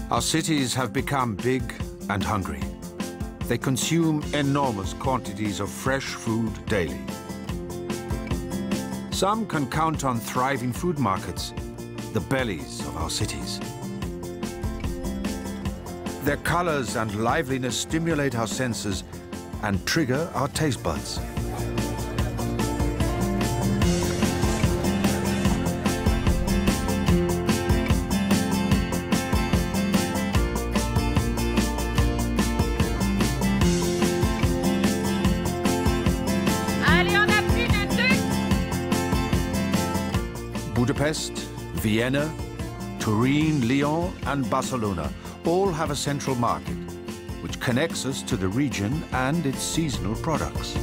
Our cities have become big and hungry. They consume enormous quantities of fresh food daily. Some can count on thriving food markets, the bellies of our cities. Their colors and liveliness stimulate our senses and trigger our taste buds. Budapest, Vienna, Turin, Lyon and Barcelona all have a central market, which connects us to the region and its seasonal products.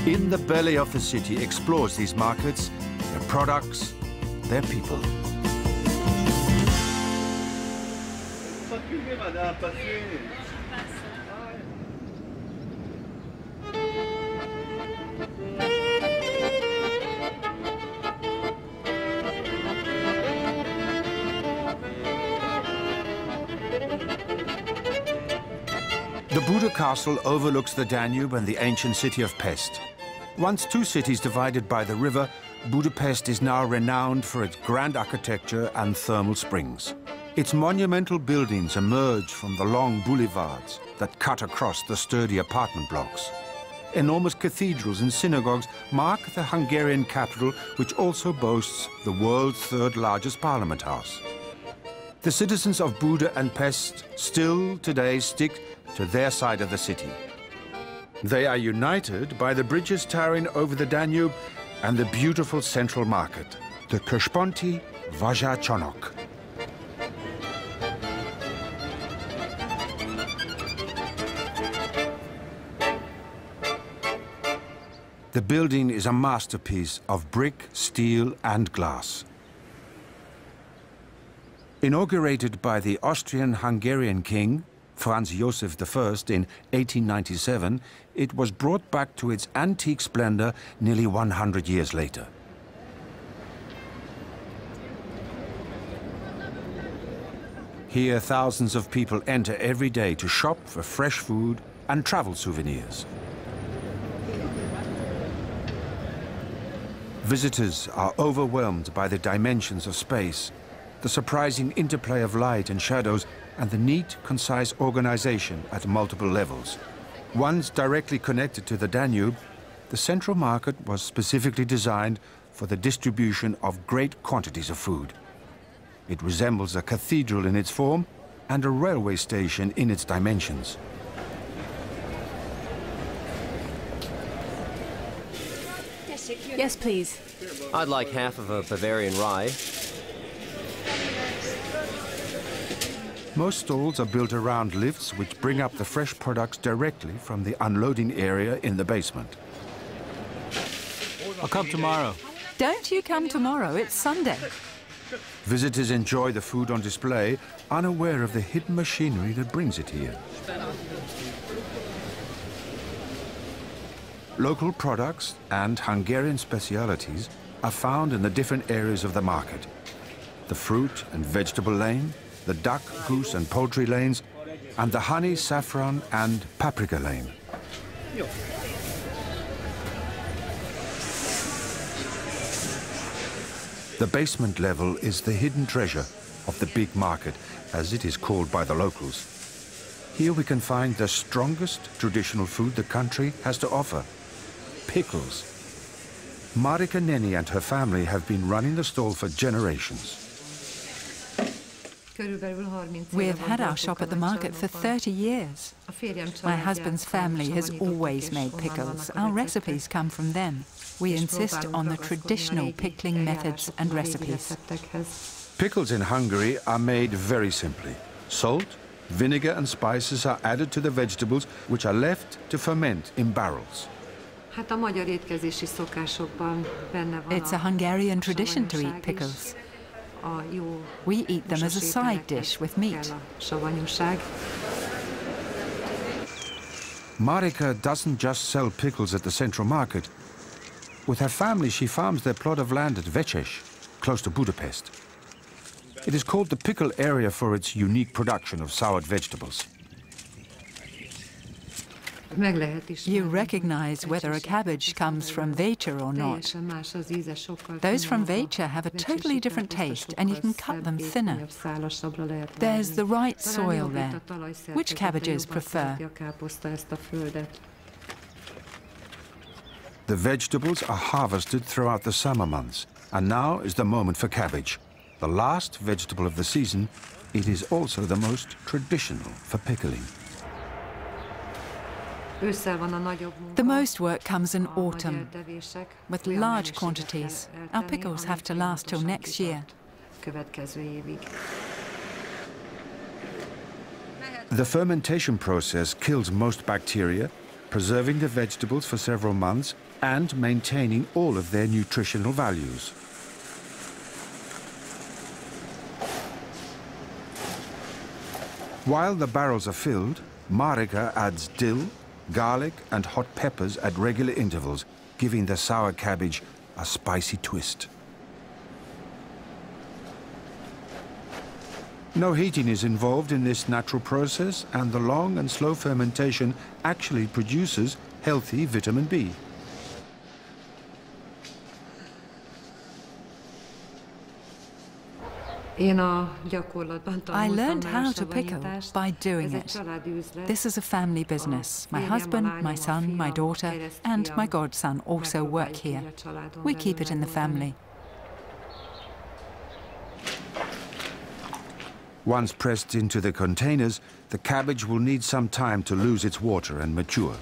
In the belly of the city explores these markets, their products, their people. The Buda Castle overlooks the Danube and the ancient city of Pest. Once two cities divided by the river, Budapest is now renowned for its grand architecture and thermal springs. Its monumental buildings emerge from the long boulevards that cut across the sturdy apartment blocks. Enormous cathedrals and synagogues mark the Hungarian capital, which also boasts the world's third largest parliament house. The citizens of Buda and Pest still today stick to their side of the city. They are united by the bridges towering over the Danube and the beautiful central market, the Központi Vásárcsarnok. The building is a masterpiece of brick, steel and glass. Inaugurated by the Austrian-Hungarian king, Franz Joseph I, in 1897, it was brought back to its antique splendor nearly 100 years later. Here, thousands of people enter every day to shop for fresh food and travel souvenirs. Visitors are overwhelmed by the dimensions of space, the surprising interplay of light and shadows, and the neat, concise organization at multiple levels. Once directly connected to the Danube, the central market was specifically designed for the distribution of great quantities of food. It resembles a cathedral in its form and a railway station in its dimensions. Yes, please. I'd like half of a Bavarian rye. Most stalls are built around lifts which bring up the fresh products directly from the unloading area in the basement. I'll come tomorrow. Don't you come tomorrow, it's Sunday. Visitors enjoy the food on display, unaware of the hidden machinery that brings it here. Local products and Hungarian specialities are found in the different areas of the market. The fruit and vegetable lane, the duck, goose and poultry lanes, and the honey, saffron and paprika lane. The basement level is the hidden treasure of the big market, as it is called by the locals. Here we can find the strongest traditional food the country has to offer: pickles. Marika Neni and her family have been running the stall for generations. We've had our shop at the market for 30 years. My husband's family has always made pickles. Our recipes come from them. We insist on the traditional pickling methods and recipes. Pickles in Hungary are made very simply. Salt, vinegar and spices are added to the vegetables, which are left to ferment in barrels. It's a Hungarian tradition to eat pickles. We eat them as a side dish with meat. Marika doesn't just sell pickles at the central market. With her family, she farms their plot of land at Veces, close to Budapest. It is called the pickle area for its unique production of soured vegetables. You recognize whether a cabbage comes from Veces or not. Those from Veces have a totally different taste, and you can cut them thinner. There's the right soil there. Which cabbages prefer? The vegetables are harvested throughout the summer months, and now is the moment for cabbage. The last vegetable of the season, it is also the most traditional for pickling. The most work comes in autumn, with large quantities. Our pickles have to last till next year. The fermentation process kills most bacteria, preserving the vegetables for several months and maintaining all of their nutritional values. While the barrels are filled, Marika adds dill, garlic and hot peppers at regular intervals, giving the sour cabbage a spicy twist. No heating is involved in this natural process, and the long and slow fermentation actually produces healthy vitamin B. I learned how to pickle by doing it. This is a family business. My husband, my son, my daughter, and my godson also work here. We keep it in the family. Once pressed into the containers, the cabbage will need some time to lose its water and mature.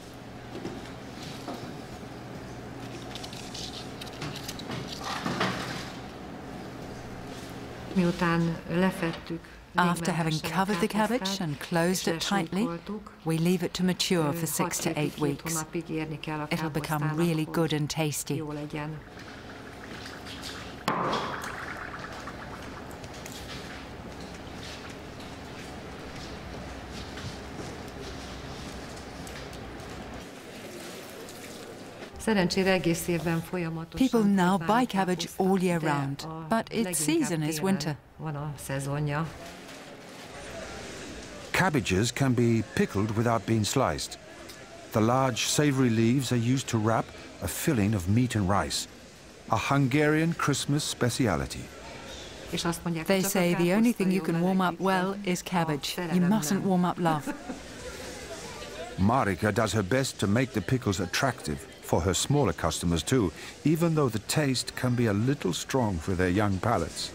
After having covered the cabbage and closed it tightly, we leave it to mature for 6 to 8 weeks. It'll become really good and tasty. People now buy cabbage all year round, but its season is winter. Cabbages can be pickled without being sliced. The large savory leaves are used to wrap a filling of meat and rice, a Hungarian Christmas speciality. They say the only thing you can warm up well is cabbage. You mustn't warm up love. Marika does her best to make the pickles attractive for her smaller customers too, even though the taste can be a little strong for their young palates.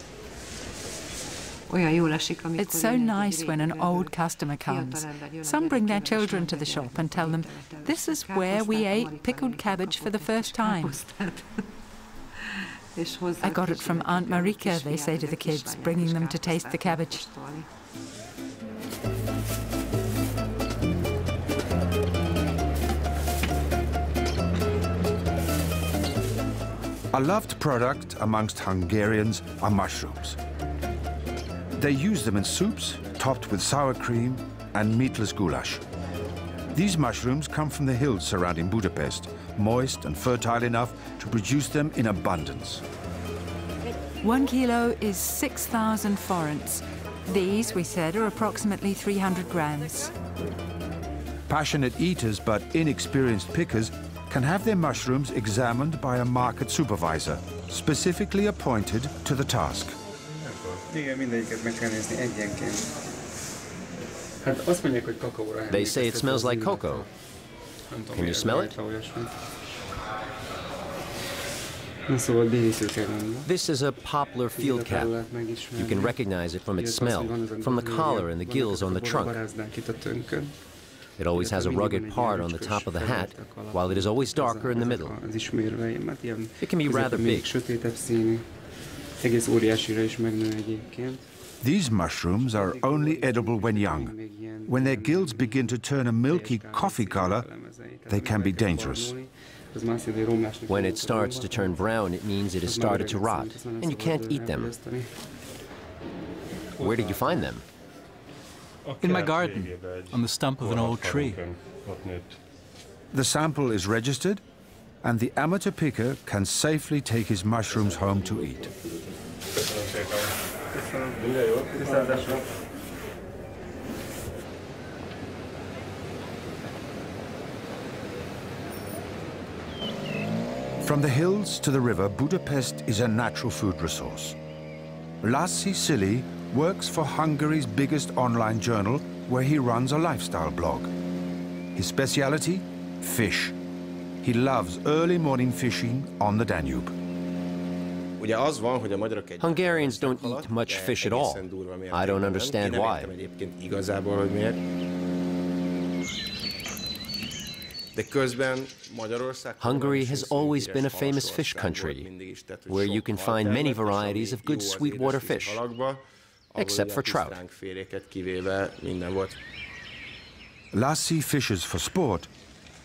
It's so nice when an old customer comes. Some bring their children to the shop and tell them, "This is where we ate pickled cabbage for the first time." I got it from Aunt Marika, they say to the kids, bringing them to taste the cabbage. A loved product amongst Hungarians are mushrooms. They use them in soups, topped with sour cream and meatless goulash. These mushrooms come from the hills surrounding Budapest, moist and fertile enough to produce them in abundance. 1 kilo is 6,000 forints. These, we said, are approximately 300 grams. Passionate eaters but inexperienced pickers can have their mushrooms examined by a market supervisor, specifically appointed to the task. They say it smells like cocoa. Can you smell it? This is a poplar field cap. You can recognize it from its smell, from the collar and the gills on the trunk. It always has a rugged part on the top of the hat, while it is always darker in the middle. It can be rather big. These mushrooms are only edible when young. When their gills begin to turn a milky coffee color, they can be dangerous. When it starts to turn brown, it means it has started to rot, and you can't eat them. Where did you find them? In my garden, on the stump of an old tree. The sample is registered, and the amateur picker can safely take his mushrooms home to eat. From the hills to the river, Budapest is a natural food resource. Lassi Szili works for Hungary's biggest online journal, where he runs a lifestyle blog. His speciality? Fish. He loves early morning fishing on the Danube. Hungarians don't eat much fish at all. I don't understand why. Hungary has always been a famous fish country, where you can find many varieties of good sweetwater fish, except for trout. Lassi fishes for sport,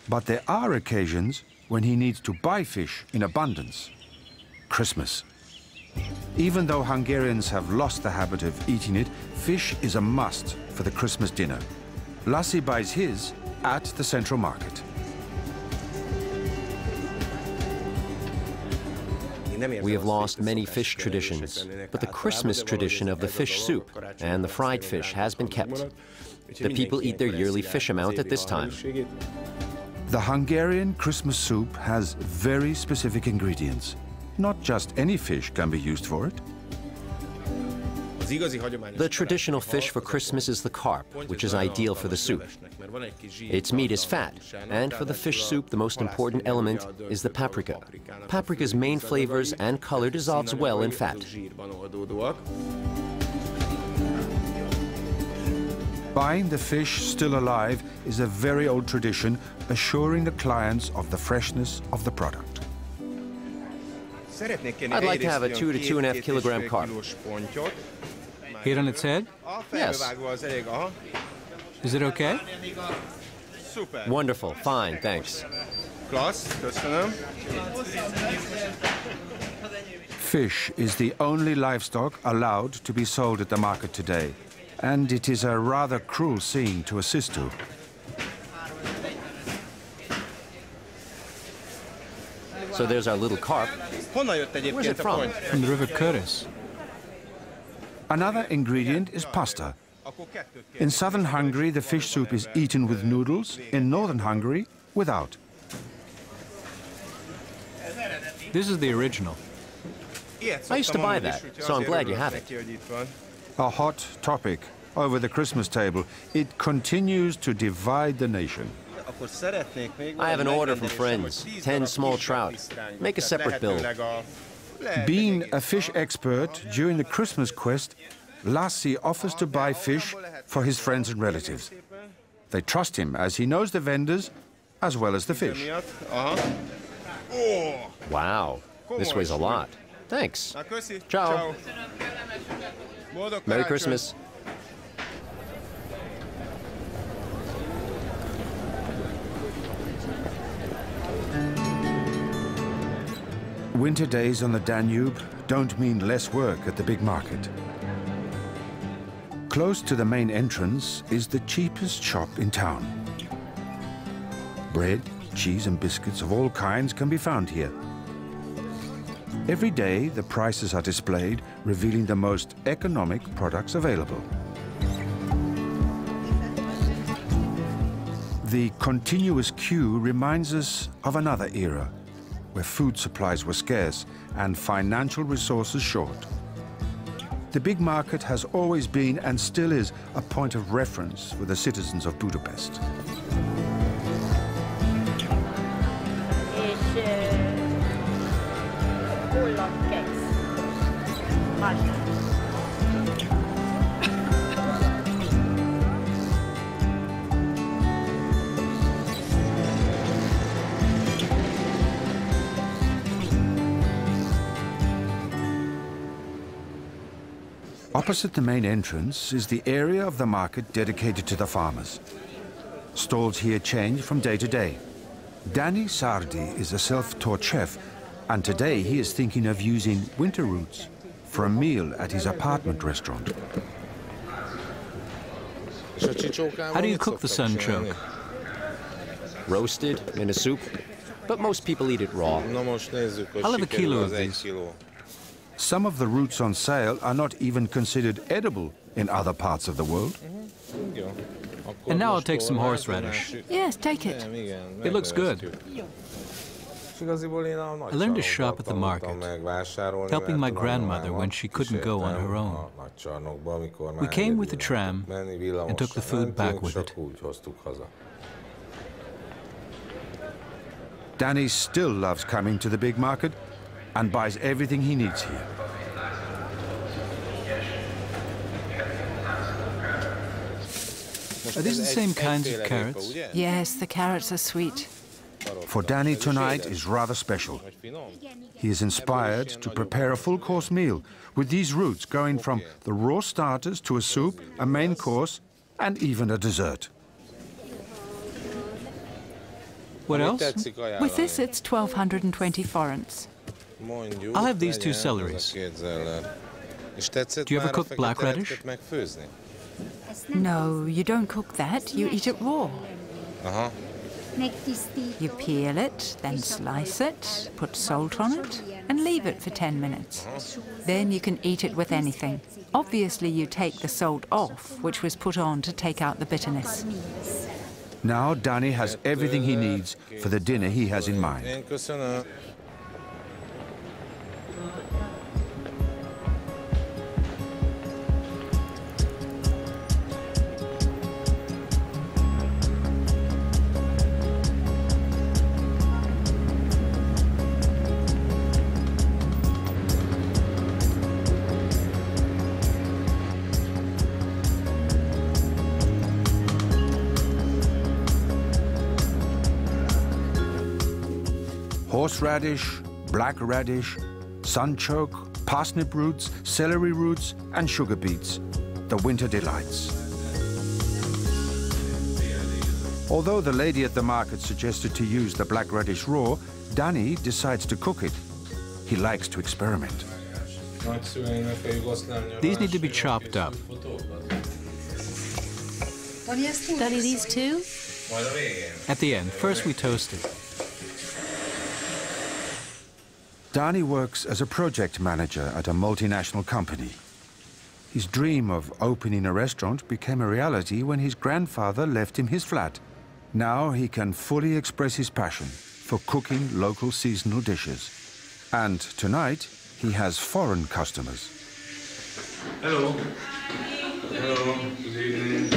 but there are occasions when he needs to buy fish in abundance. Christmas. Even though Hungarians have lost the habit of eating it, fish is a must for the Christmas dinner. Lassi buys his at the central market. We have lost many fish traditions, but the Christmas tradition of the fish soup and the fried fish has been kept. The people eat their yearly fish amount at this time. The Hungarian Christmas soup has very specific ingredients. Not just any fish can be used for it. The traditional fish for Christmas is the carp, which is ideal for the soup. Its meat is fat, and for the fish soup, the most important element is the paprika. Paprika's main flavors and color dissolves well in fat. Buying the fish still alive is a very old tradition, assuring the clients of the freshness of the product. I'd like to have a 2 to 2.5 kilogram carp. Hit on its head? Yes. Is it okay? Wonderful. Fine, thanks. Fish is the only livestock allowed to be sold at the market today, and it is a rather cruel scene to assist to. So there's our little carp. Where's it from? From the River Curtis. Another ingredient is pasta. In southern Hungary, the fish soup is eaten with noodles. In northern Hungary, without. This is the original. I used to buy that, so I'm glad you have it. A hot topic over the Christmas table. It continues to divide the nation. I have an order from friends, 10 small trout. Make a separate bill. Being a fish expert during the Christmas quest, Lassi offers to buy fish for his friends and relatives. They trust him as he knows the vendors as well as the fish. Wow, this weighs a lot. Thanks. Ciao. Merry Christmas. Winter days on the Danube don't mean less work at the big market. Close to the main entrance is the cheapest shop in town. Bread, cheese and biscuits of all kinds can be found here. Every day the prices are displayed, revealing the most economic products available. The continuous queue reminds us of another era, where food supplies were scarce and financial resources short. The big market has always been and still is a point of reference for the citizens of Budapest. Opposite the main entrance is the area of the market dedicated to the farmers. Stalls here change from day to day. Danny Sardi is a self-taught chef, and today he is thinking of using winter roots for a meal at his apartment restaurant. How do you cook the sunchoke? roasted, in a soup, but most people eat it raw. I'll have a kilo of these. Some of the roots on sale are not even considered edible in other parts of the world. And now I'll take some horseradish. Yes, take it. It looks good. I learned to shop at the market, helping my grandmother when she couldn't go on her own. We came with the tram and took the food back with it. Danny still loves coming to the big market and buys everything he needs here. Are these the same kinds of carrots? Yes, the carrots are sweet. For Danny, tonight is rather special. He is inspired to prepare a full-course meal with these roots going from the raw starters to a soup, a main course, and even a dessert. What else? With this, it's 1,220 forints. I'll have these 2 celeries. Do you ever cook black radish? No, you don't cook that. You eat it raw. You peel it, then slice it, put salt on it, and leave it for 10 minutes. Then you can eat it with anything. Obviously, you take the salt off, which was put on to take out the bitterness. Now Danny has everything he needs for the dinner he has in mind. Horseradish, black radish, sunchoke, parsnip roots, celery roots, and sugar beets, the winter delights. Although the lady at the market suggested to use the black radish raw, Danny decides to cook it. He likes to experiment. These need to be chopped up. Danny, these too? At the end. First we toast it. Danny works as a project manager at a multinational company. His dream of opening a restaurant became a reality when his grandfather left him his flat. Now he can fully express his passion for cooking local seasonal dishes. And tonight, he has foreign customers. Hello. Hello. Good evening.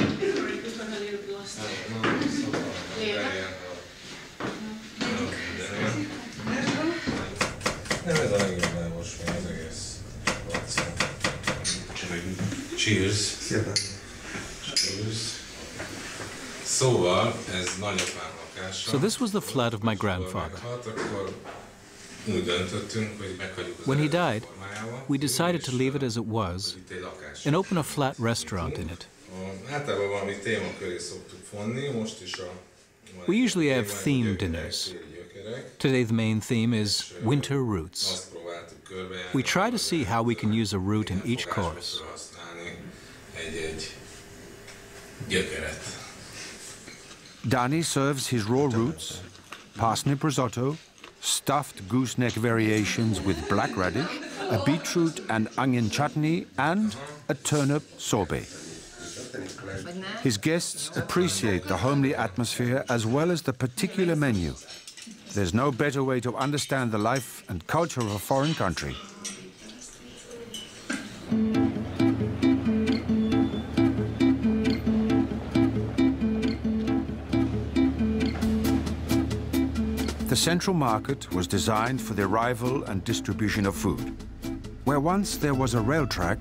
Cheers. Cheers. So this was the flat of my grandfather. When he died, we decided to leave it as it was and open a flat restaurant in it. We usually have themed dinners. Today the main theme is winter roots. We try to see how we can use a root in each course. Danny serves his raw roots, parsnip risotto, stuffed gooseneck variations with black radish, a beetroot and onion chutney, and a turnip sorbet. His guests appreciate the homely atmosphere as well as the particular menu. There's no better way to understand the life and culture of a foreign country. The central market was designed for the arrival and distribution of food. Where once there was a rail track,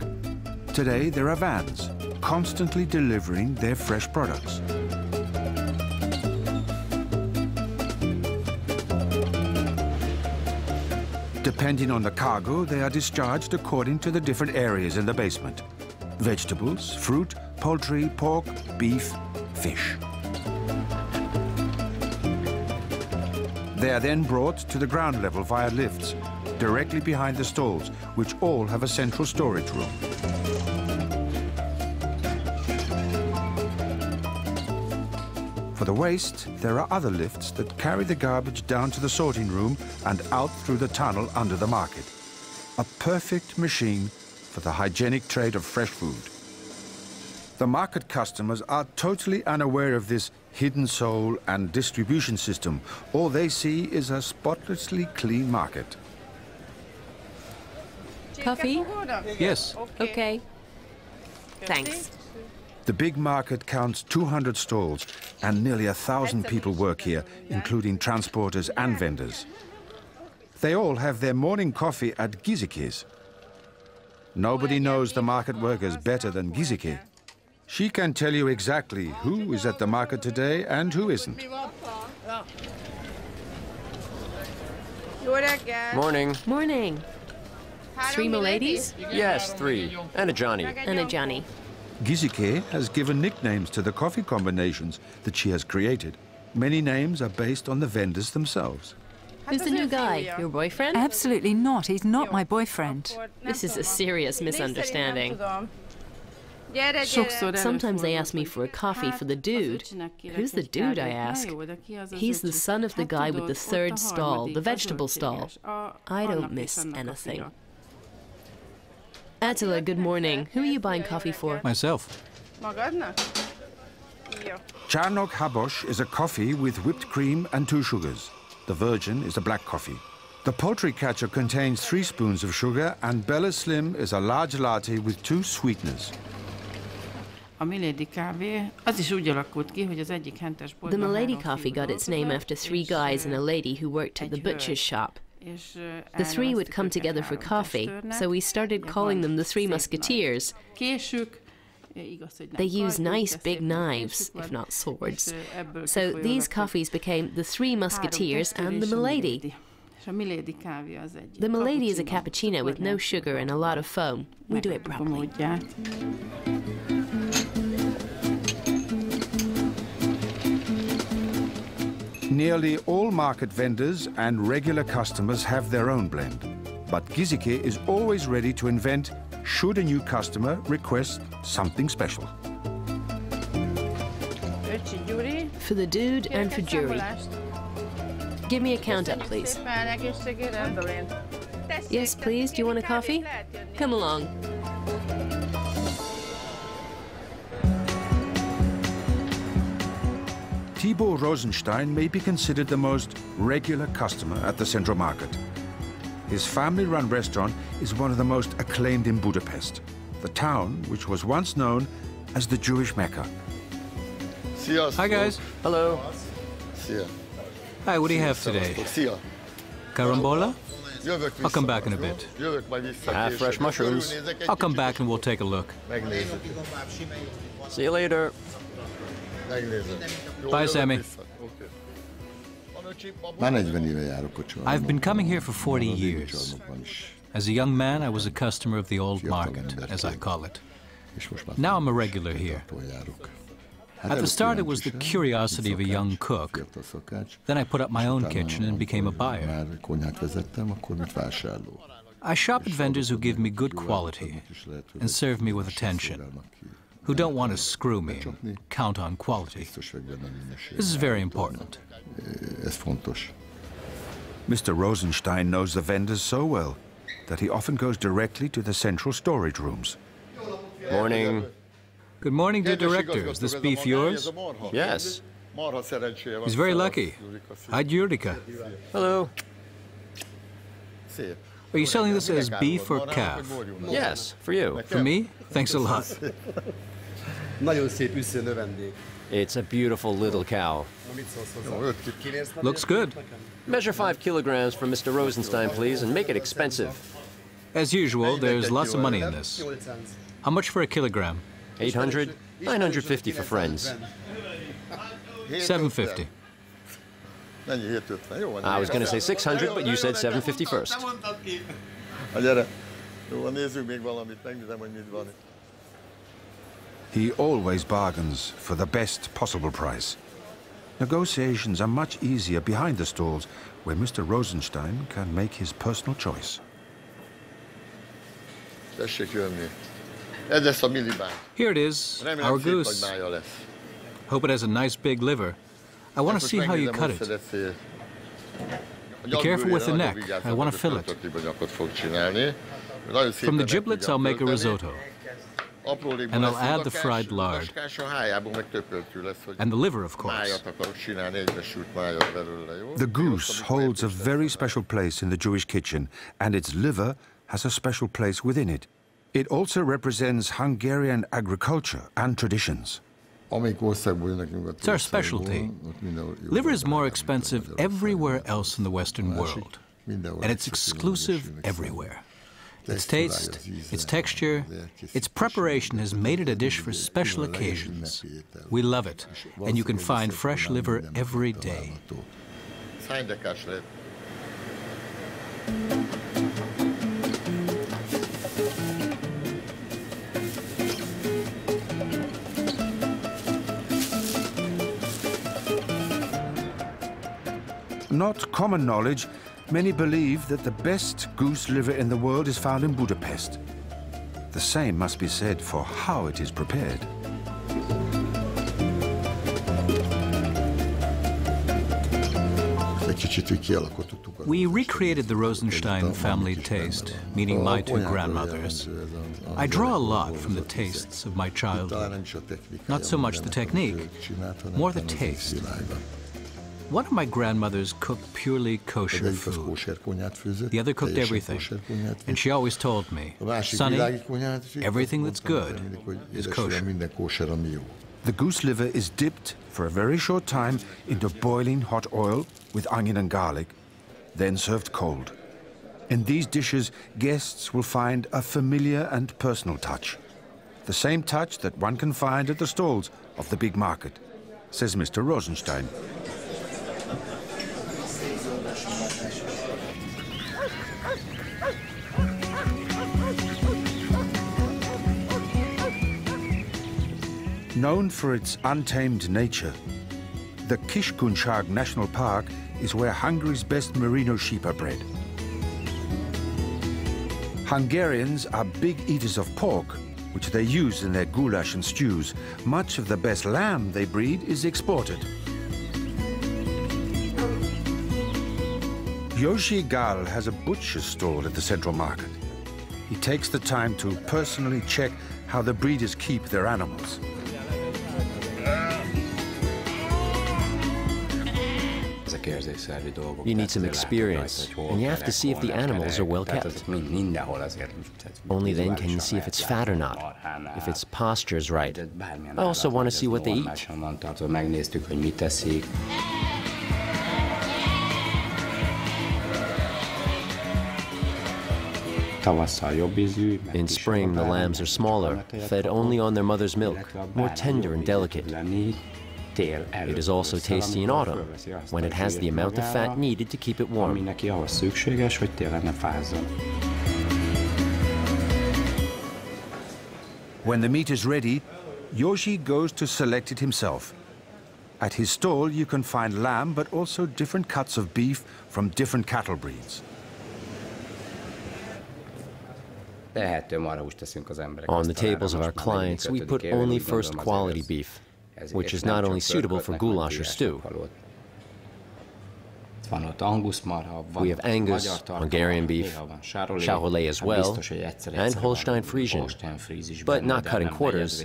today there are vans constantly delivering their fresh products. Depending on the cargo, they are discharged according to the different areas in the basement. Vegetables, fruit, poultry, pork, beef, fish. They are then brought to the ground level via lifts, directly behind the stalls, which all have a central storage room. For the waste, there are other lifts that carry the garbage down to the sorting room and out through the tunnel under the market. A perfect machine for the hygienic trade of fresh food. The market customers are totally unaware of this hidden soul and distribution system. All they see is a spotlessly clean market. Coffee? Yes. Okay. Thanks. The big market counts 200 stalls and nearly 1,000 people work here, including transporters and vendors. They all have their morning coffee at Gizike's. Nobody knows the market workers better than Gizike. She can tell you exactly who is at the market today and who isn't. Morning. Morning. 3 miladies? Yes, 3. And a Johnny. And a Johnny. Gizike has given nicknames to the coffee combinations that she has created. Many names are based on the vendors themselves. Who's the new guy? Your boyfriend? Absolutely not. He's not my boyfriend. This is a serious misunderstanding. Sometimes they ask me for a coffee for the dude. Who's the dude, I ask? He's the son of the guy with the 3rd stall, the vegetable stall. I don't miss anything. Attila, good morning. Who are you buying coffee for? Myself. Charnok Habosh is a coffee with whipped cream and 2 sugars. The virgin is a black coffee. The poultry catcher contains 3 spoons of sugar, and Bella Slim is a large latte with 2 sweeteners. The Milady coffee got its name after 3 guys and a lady who worked at the butcher's shop. The 3 would come together for coffee, so we started calling them the 3 Musketeers. They use nice big knives, if not swords. So these coffees became the 3 Musketeers and the Milady. The Milady is a cappuccino with no sugar and a lot of foam. We do it properly. Nearly all market vendors and regular customers have their own blend. But Gizike is always ready to invent should a new customer request something special. For the dude and for Jury. Give me a count up, please. Yes, please. Do you want a coffee? Come along. Tibor Rosenstein may be considered the most regular customer at the Central Market. His family-run restaurant is one of the most acclaimed in Budapest, the town which was once known as the Jewish Mecca. Hi, guys. Hello. Hi, what do you have today? Carambola? I'll come back in a bit. Have fresh mushrooms. I'll come back and we'll take a look. See you later. Bye, Sammy. I've been coming here for 40 years. As a young man, I was a customer of the old market, as I call it. Now I'm a regular here. At the start, it was the curiosity of a young cook. Then I put up my own kitchen and became a buyer. I shop at vendors who give me good quality and serve me with attention, who don't want to screw me and count on quality. This is very important. Mr. Rosenstein knows the vendors so well that he often goes directly to the central storage rooms. Morning. Good morning, dear director. Is this beef yours? Yes. He's very lucky. Hi, Jurika. Hello. Are you selling this as beef or calf? Yes, for you. For me? Thanks a lot. It's a beautiful little cow. Looks good. Measure 5 kilograms for Mr. Rosenstein, please, and make it expensive. As usual, there's lots of money in this. How much for a kilogram? 800, 950 for friends. 750. I was going to say 600, but you said 750 first. He always bargains for the best possible price. Negotiations are much easier behind the stalls, where Mr. Rosenstein can make his personal choice. Here it is, our goose. Hope it has a nice big liver. I want to see how you cut it. Be careful with the neck. I want to fill it. From the giblets, I'll make a risotto. And I'll add the fried lard. And the liver, of course. The goose holds a very special place in the Jewish kitchen, and its liver has a special place within it. It also represents Hungarian agriculture and traditions. It's our specialty. Liver is more expensive everywhere else in the Western world, and it's exclusive everywhere. Its taste, its texture, its preparation has made it a dish for special occasions. We love it, and you can find fresh liver every day. Not common knowledge, many believe that the best goose liver in the world is found in Budapest. The same must be said for how it is prepared. We recreated the Rosenstein family taste, meaning my two grandmothers. I draw a lot from the tastes of my childhood. Not so much the technique, more the taste. One of my grandmothers cooked purely kosher food. The other cooked everything. And she always told me, "Sonny, everything that's good is kosher." The goose liver is dipped for a very short time into boiling hot oil with onion and garlic, then served cold. In these dishes, guests will find a familiar and personal touch. The same touch that one can find at the stalls of the big market, says Mr. Rosenstein. Known for its untamed nature, the Kiskunság National Park is where Hungary's best merino sheep are bred. Hungarians are big eaters of pork, which they use in their goulash and stews. Much of the best lamb they breed is exported. Yoshi Gal has a butcher's stall at the Central Market. He takes the time to personally check how the breeders keep their animals. You need some experience, and you have to see if the animals are well kept. Only then can you see if it's fat or not, if its posture is right. I also want to see what they eat. In spring, the lambs are smaller, fed only on their mother's milk, more tender and delicate. It is also tasty in autumn, when it has the amount of fat needed to keep it warm. When the meat is ready, Yoshi goes to select it himself. At his stall, you can find lamb, but also different cuts of beef from different cattle breeds. On the tables of our clients, we put only first-quality beef, which is not only suitable for goulash or stew. We have Angus, Hungarian beef, Charolais as well, and Holstein Friesian, but not cut in quarters,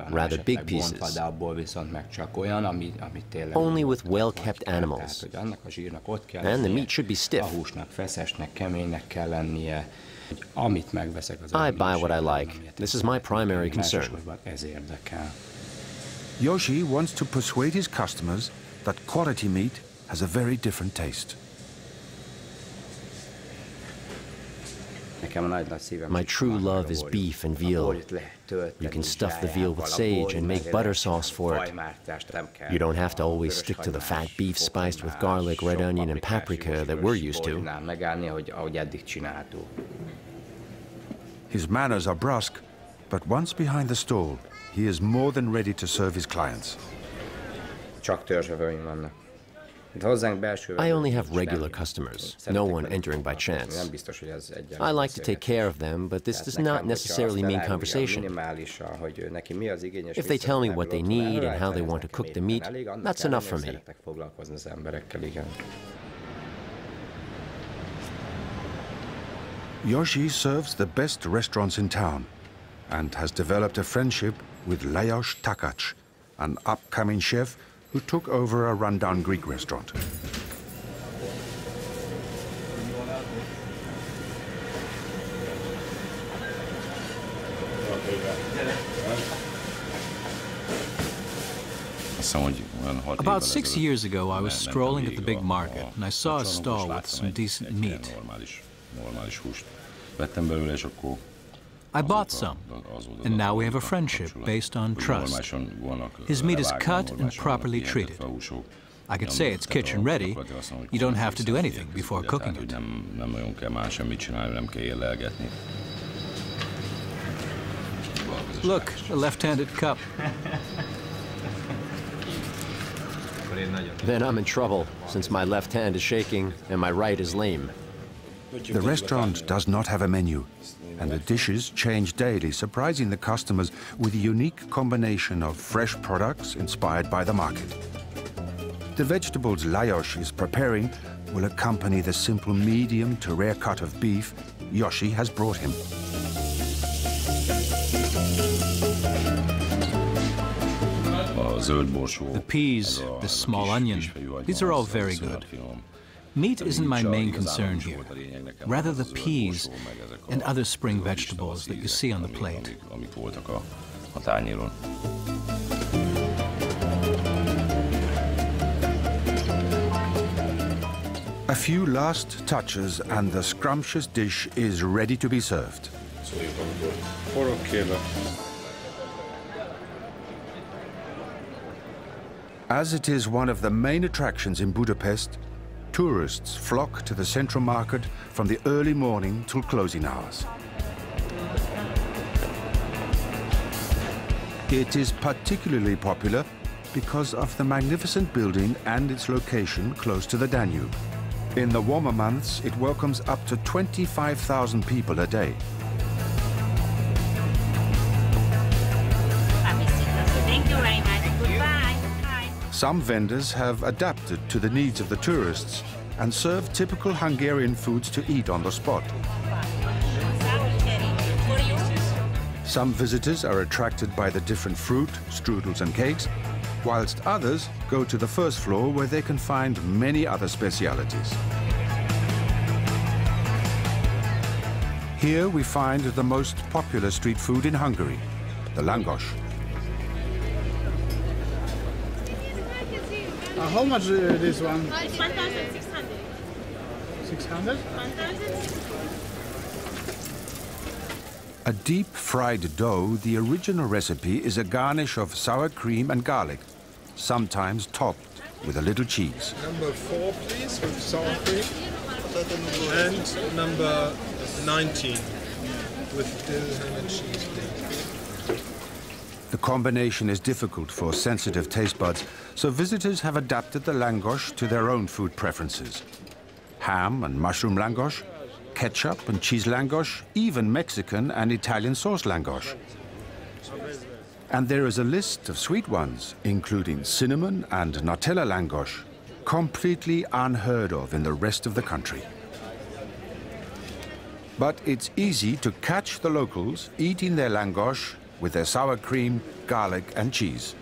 rather big pieces. Only with well-kept animals. And the meat should be stiff. I buy what I like. This is my primary concern. Yoshi wants to persuade his customers that quality meat has a very different taste. My true love is beef and veal. You can stuff the veal with sage and make butter sauce for it. You don't have to always stick to the fat beef spiced with garlic, red onion, and paprika that we're used to. His manners are brusque, but once behind the stall, he is more than ready to serve his clients. I only have regular customers, no one entering by chance. I like to take care of them, but this does not necessarily mean conversation. If they tell me what they need and how they want to cook the meat, that's enough for me. Yoshi serves the best restaurants in town and has developed a friendship with Lajos Takacs, an upcoming chef who took over a rundown Greek restaurant. About 6 years ago, I was strolling at the big market and I saw a stall with some decent meat. I bought some, and now we have a friendship based on trust. His meat is cut and properly treated. I could say it's kitchen ready. You don't have to do anything before cooking it. Look, a left-handed cup. Then I'm in trouble, since my left hand is shaking and my right is lame. The restaurant does not have a menu, and the dishes change daily, surprising the customers with a unique combination of fresh products inspired by the market. The vegetables Lajos is preparing will accompany the simple medium to rare cut of beef Yoshi has brought him. The peas, the small onion, these are all very good. Meat isn't my main concern here, rather the peas and other spring vegetables that you see on the plate. A few last touches and the scrumptious dish is ready to be served. As it is one of the main attractions in Budapest, tourists flock to the central market from the early morning till closing hours. It is particularly popular because of the magnificent building and its location close to the Danube. In the warmer months, it welcomes up to 25,000 people a day. Thank you very much. Goodbye. Some vendors have adapted to the needs of the tourists and serve typical Hungarian foods to eat on the spot. Some visitors are attracted by the different fruit, strudels and cakes, whilst others go to the first floor where they can find many other specialities. Here we find the most popular street food in Hungary, the langos. How much this one? It's 1,600. 600? 1,000. A deep fried dough, the original recipe is a garnish of sour cream and garlic, sometimes topped with a little cheese. Number 4, please, with sour cream. And number 19, with dill, ham and cheese, please. The combination is difficult for sensitive taste buds, so visitors have adapted the langos to their own food preferences. Ham and mushroom langos, ketchup and cheese langos, even Mexican and Italian sauce langos. And there is a list of sweet ones, including cinnamon and Nutella langos, completely unheard of in the rest of the country. But it's easy to catch the locals eating their langos with their sour cream, garlic and cheese.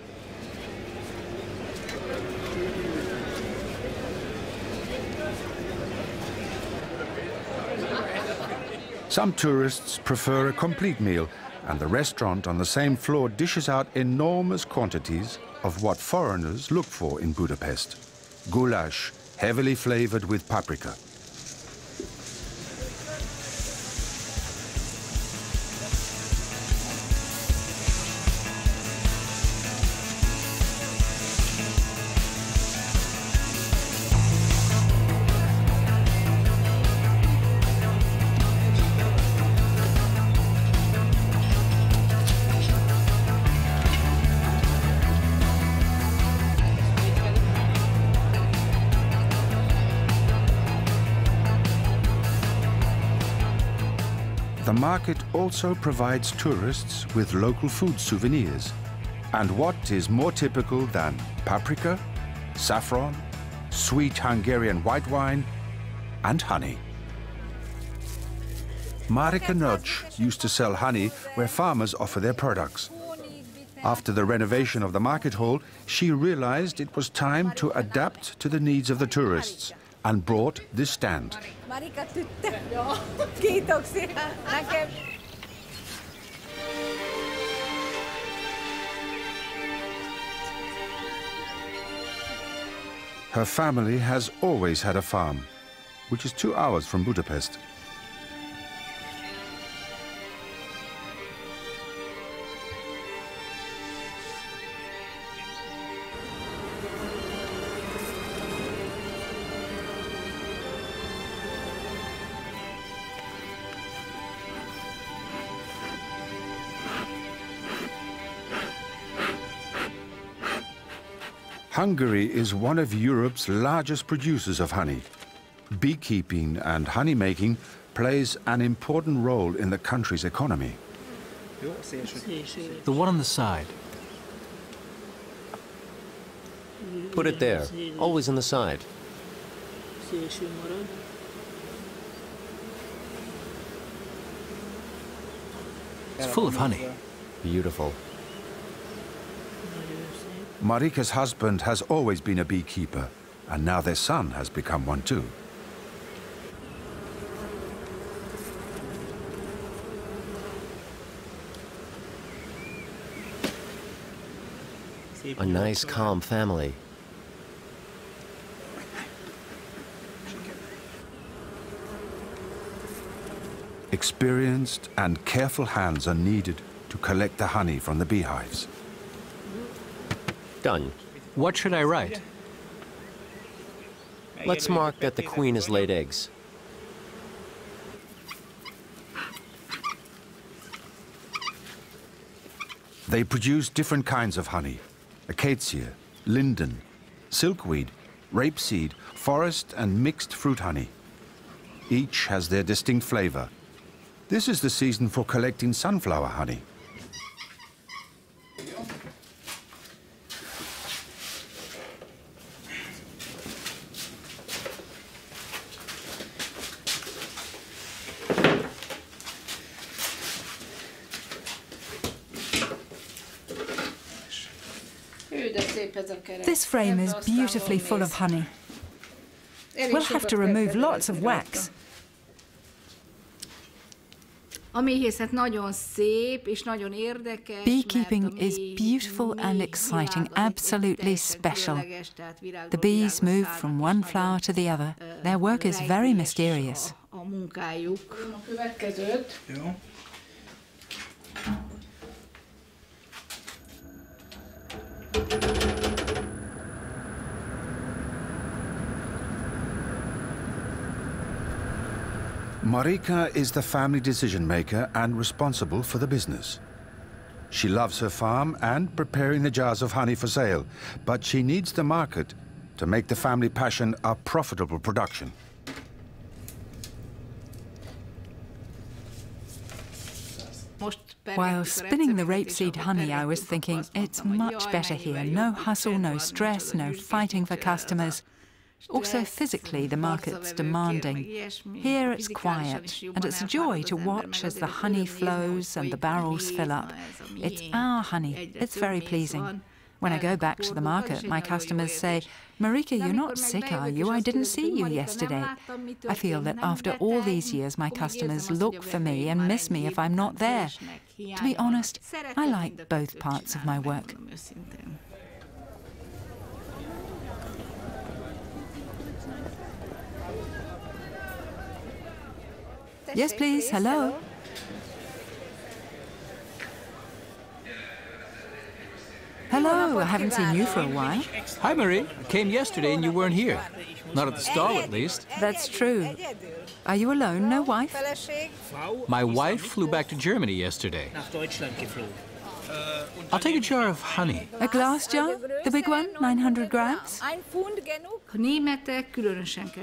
Some tourists prefer a complete meal, and the restaurant on the same floor dishes out enormous quantities of what foreigners look for in Budapest: goulash, heavily flavored with paprika. the market also provides tourists with local food souvenirs. And what is more typical than paprika, saffron, sweet Hungarian white wine, and honey? Marika Noc used to sell honey where farmers offer their products. After the renovation of the market hall, she realized it was time to adapt to the needs of the tourists and brought this stand. Her family has always had a farm, which is 2 hours from Budapest. Hungary is one of Europe's largest producers of honey. Beekeeping and honey making plays an important role in the country's economy. The one on the side. Put it there, always on the side. It's full of honey. Beautiful. Marika's husband has always been a beekeeper, and now their son has become one too. A nice, calm family. Experienced and careful hands are needed to collect the honey from the beehives. Done. What should I write? Let's mark that the queen has laid eggs. They produce different kinds of honey: acacia, linden, silkweed, rapeseed, forest and mixed fruit honey. Each has their distinct flavor. This is the season for collecting sunflower honey. This frame is beautifully full of honey. We'll have to remove lots of wax. Beekeeping is beautiful and exciting, absolutely special. The bees move from one flower to the other. Their work is very mysterious. Marika is the family decision-maker and responsible for the business. She loves her farm and preparing the jars of honey for sale, but she needs the market to make the family passion a profitable production. While spinning the rapeseed honey, I was thinking, it's much better here. No hustle, no stress, no fighting for customers. Also, physically, the market's demanding. Here it's quiet, and it's a joy to watch as the honey flows and the barrels fill up. It's our honey. It's very pleasing. When I go back to the market, my customers say, "Marika, you're not sick, are you? I didn't see you yesterday." I feel that after all these years, my customers look for me and miss me if I'm not there. To be honest, I like both parts of my work. Yes, please. Hello. Hello. I haven't seen you for a while. Hi, Marie. I came yesterday and you weren't here. Not at the stall, at least. That's true. Are you alone? No wife? My wife flew back to Germany yesterday. I'll take a jar of honey. A glass jar? The big one? 900 grams?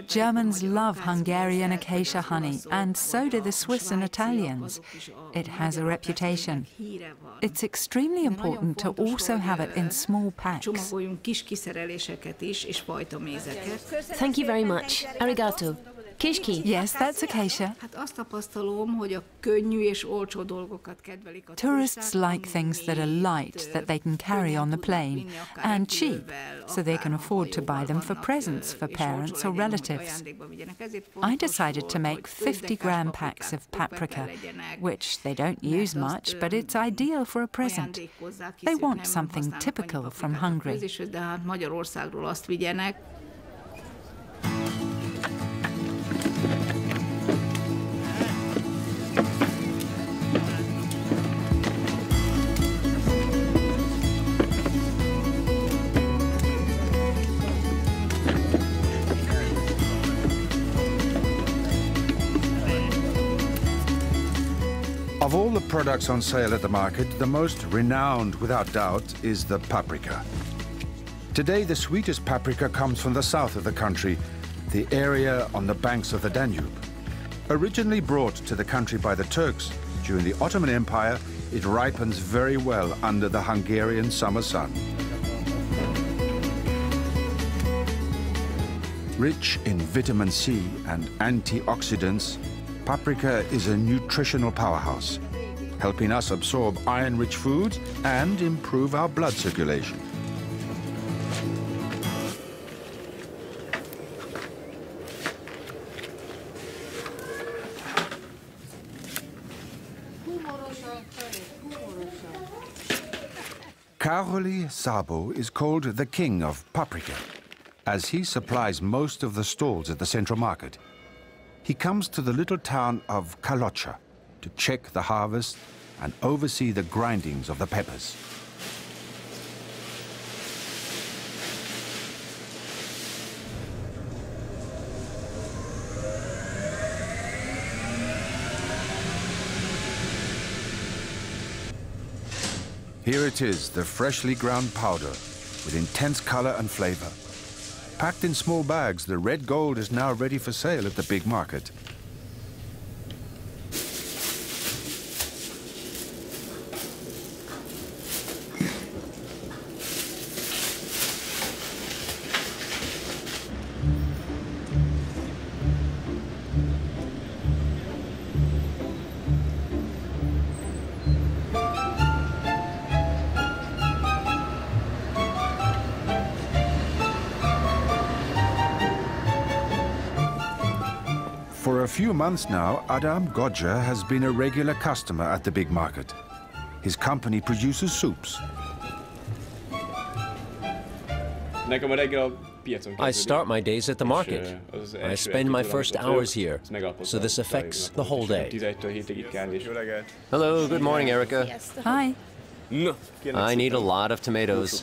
Germans love Hungarian acacia honey, and so do the Swiss and Italians. It has a reputation. It's extremely important to also have it in small packs. Thank you very much. Arigato. Kishki. Yes, that's acacia. Tourists like things that are light, that they can carry on the plane, and cheap, so they can afford to buy them for presents for parents or relatives. I decided to make 50-gram packs of paprika, which they don't use much, but it's ideal for a present. They want something typical from Hungary. Of all the products on sale at the market, the most renowned, without doubt, is the paprika. Today, the sweetest paprika comes from the south of the country, the area on the banks of the Danube. Originally brought to the country by the Turks during the Ottoman Empire, it ripens very well under the Hungarian summer sun. Rich in vitamin C and antioxidants, paprika is a nutritional powerhouse, helping us absorb iron-rich foods and improve our blood circulation. Károly Szabó is called the king of paprika, as he supplies most of the stalls at the central market. He comes to the little town of Kalocsa to check the harvest and oversee the grindings of the peppers. Here it is, the freshly ground powder, with intense color and flavor. Packed in small bags, the red gold is now ready for sale at the big market. For a few months now, Adam Godja has been a regular customer at the big market. His company produces soups. I start my days at the market. I spend my first hours here, so this affects the whole day. Hello, good morning, Erica. Hi. I need a lot of tomatoes.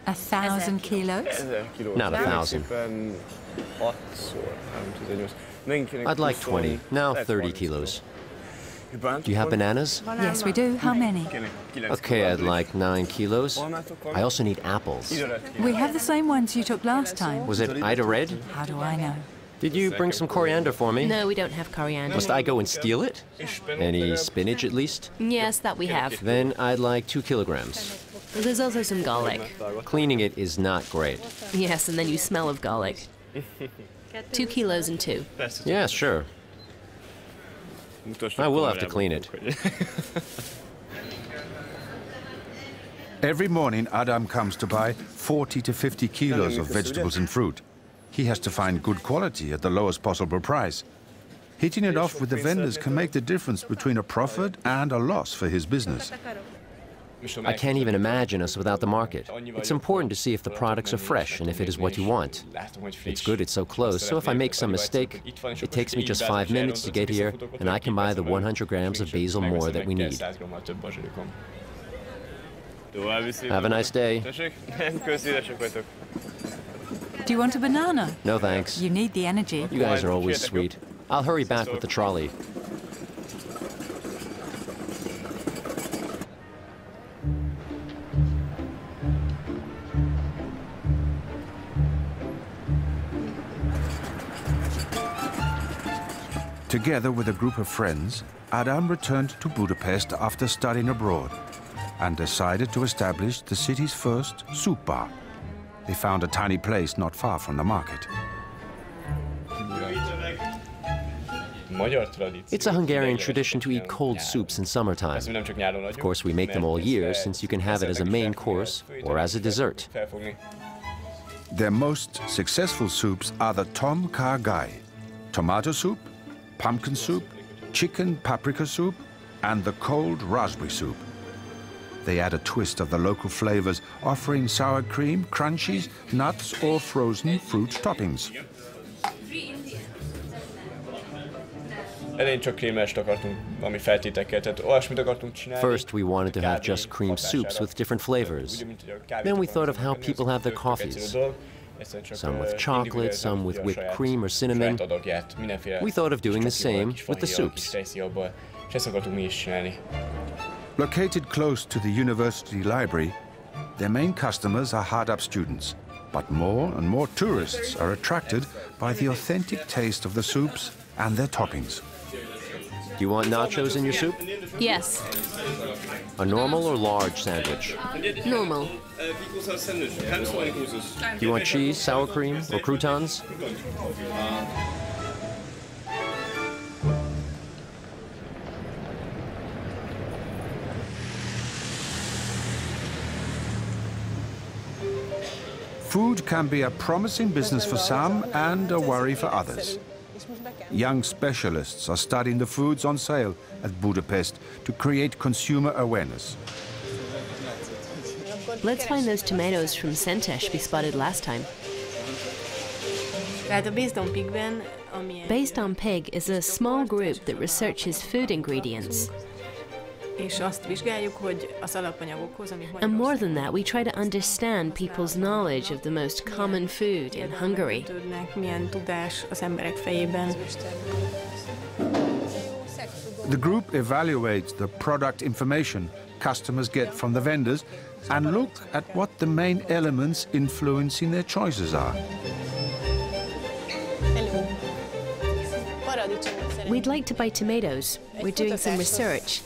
1,000 kilos? Not 1,000. I'd like 20, now 30 kilos. Do you have bananas? Yes, we do. How many? Okay, I'd like 9 kilos. I also need apples. We have the same ones you took last time. Was it Ida Red? How do I know? Did you bring some coriander for me? No, we don't have coriander. Must I go and steal it? Any spinach at least? Yes, that we have. Then I'd like 2 kilograms. There's also some garlic. Cleaning it is not great. Yes, and then you smell of garlic. 2 kilos and 2. Yeah, sure. I will have to clean it. Every morning, Adam comes to buy 40 to 50 kilos of vegetables and fruit. He has to find good quality at the lowest possible price. Hitting it off with the vendors can make the difference between a profit and a loss for his business. I can't even imagine us without the market. It's important to see if the products are fresh and if it is what you want. It's good it's so close, so if I make some mistake, it takes me just 5 minutes to get here, and I can buy the 100 grams of basil more that we need. Have a nice day. Do you want a banana? No thanks. You need the energy. You guys are always sweet. I'll hurry back with the trolley. Together with a group of friends, Adam returned to Budapest after studying abroad and decided to establish the city's first soup bar. They found a tiny place not far from the market. It's a Hungarian tradition to eat cold soups in summertime. Of course, we make them all year, since you can have it as a main course or as a dessert. Their most successful soups are the tom kha gai, tomato soup, pumpkin soup, chicken paprika soup, and the cold raspberry soup. They add a twist of the local flavors, offering sour cream, crunchies, nuts, or frozen fruit toppings. First, we wanted to have just cream soups with different flavors. Then we thought of how people have their coffees. Some with chocolate, some with whipped cream or cinnamon. We thought of doing the same with the soups. Located close to the university library, their main customers are hard-up students. But more and more tourists are attracted by the authentic taste of the soups and their toppings. Do you want nachos in your soup? Yes. A normal or large sandwich? Normal. Do you want cheese, sour cream, or croutons? Food can be a promising business for some and a worry for others. Young specialists are studying the foods on sale at Budapest to create consumer awareness. Let's find those tomatoes from Szentes we spotted last time. Based on Pig is a small group that researches food ingredients. And more than that, we try to understand people's knowledge of the most common food in Hungary. The group evaluates the product information customers get from the vendors and look at what the main elements influencing their choices are. We'd like to buy tomatoes. We're doing some research.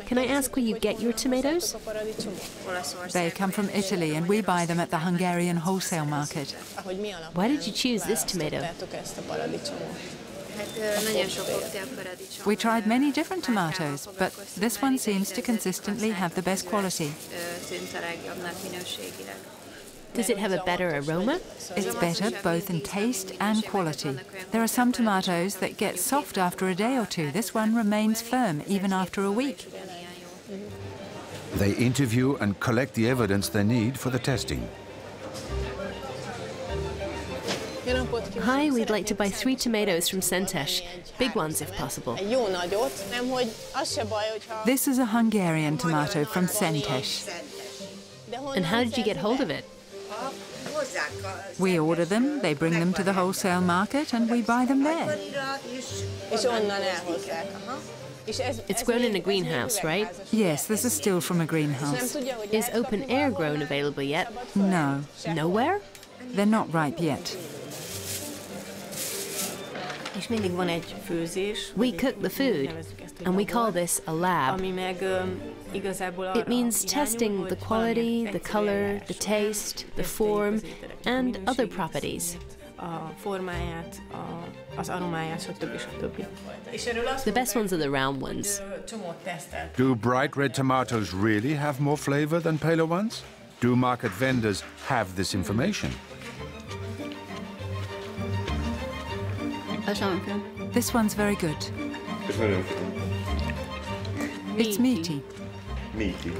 Can I ask where you get your tomatoes? They come from Italy and we buy them at the Hungarian wholesale market. Why did you choose this tomato? We tried many different tomatoes, but this one seems to consistently have the best quality. Does it have a better aroma? It's better both in taste and quality. There are some tomatoes that get soft after a day or two. This one remains firm even after a week. They interview and collect the evidence they need for the testing. Hi, we'd like to buy 3 tomatoes from Szentes, big ones if possible. This is a Hungarian tomato from Szentes. And how did you get hold of it? We order them, they bring them to the wholesale market, and we buy them there. It's grown in a greenhouse, right? Yes, this is still from a greenhouse. Is open air grown available yet? No. Nowhere? They're not ripe yet. We cook the food, and we call this a lab. It means testing the quality, the color, the taste, the form, and other properties. The best ones are the round ones. Do bright red tomatoes really have more flavor than paler ones? Do market vendors have this information? This one's very good. It's meaty. Meaty.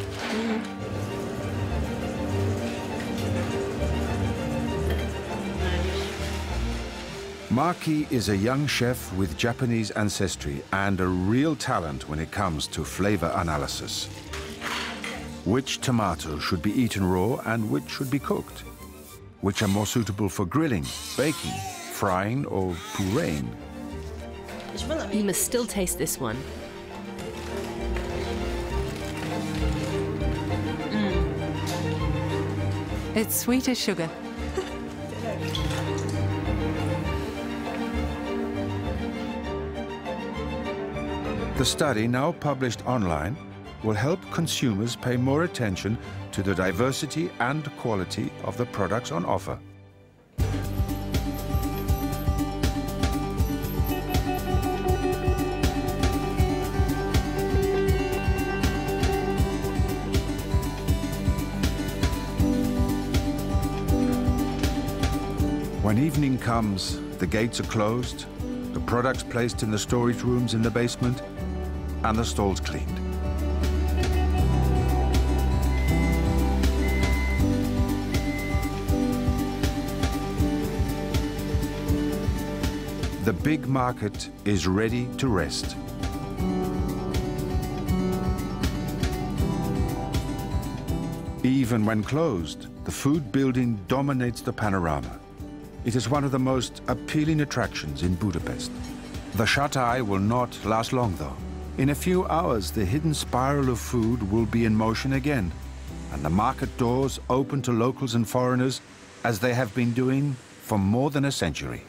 Maki is a young chef with Japanese ancestry and a real talent when it comes to flavor analysis. Which tomato should be eaten raw and which should be cooked? Which are more suitable for grilling, baking, frying or pureeing? You must still taste this one. It's sweet as sugar. The study, now published online, will help consumers pay more attention to the diversity and quality of the products on offer. When evening comes, the gates are closed, the products placed in the storage rooms in the basement, and the stalls cleaned. The big market is ready to rest. Even when closed, the food building dominates the panorama. It is one of the most appealing attractions in Budapest. The shut-eye will not last long, though. In a few hours, the hidden spiral of food will be in motion again, and the market doors open to locals and foreigners, as they have been doing for more than a century.